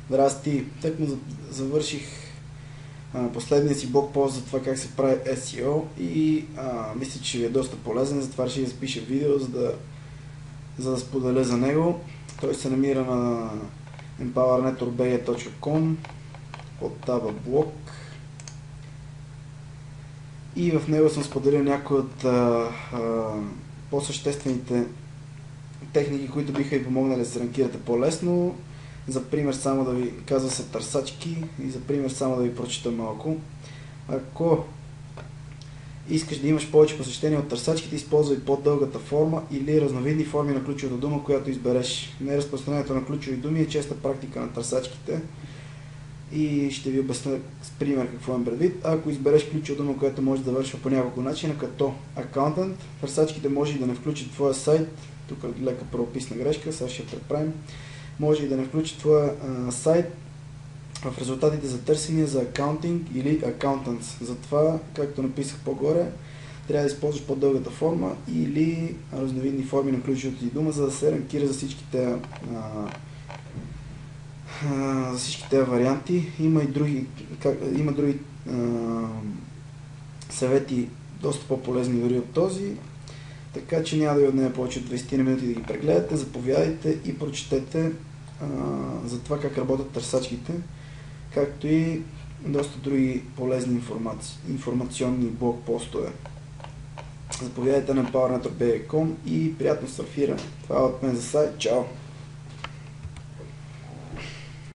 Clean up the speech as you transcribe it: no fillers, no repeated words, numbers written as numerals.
Здрасти! Тъкмо завърших последния си блог пост за това как се прави SEO и мисля, че ще ви е доста полезен, затова ще запиша видео, за да споделя за него. Той се намира на empowernetwork.bg.com под таба блог и в него съм споделил някои от по-съществените техники, които биха ви помогнали да се ранкирате по-лесно. За пример само да ви казва се търсачки и за пример само да ви прочита малко. Ако искаш да имаш повече посещения от търсачките, използвай по-дългата форма или разновидни форми на ключовата дума, която избереш. Неразпространението на ключови думи е честа практика на търсачките и ще ви обясня с пример какво имам предвид. Ако избереш ключова дума, която може да завършва по няколко начина, като accountant, търсачките може и да не включат твоя сайт. Тук лека правописна грешка, сега ще я преправим. Може и да не включи твоя сайт в резултатите за търсения за акаунтинг или accountants. Затова, както написах по-горе, трябва да използваш по-дългата форма или разновидни форми на ключовата ти дума, за да се ранкира за всички тези варианти. Има други съвети, доста по-полезни дори от този. Така че няма да ви отнеме повече от 20 минути да ги прегледате. Заповядайте и прочетете за това как работят търсачките, както и доста други полезни информационни блог постове. Заповядайте на empowernetwork.bg.com и приятно сърфиране. Това е от мен за сайт. Чао!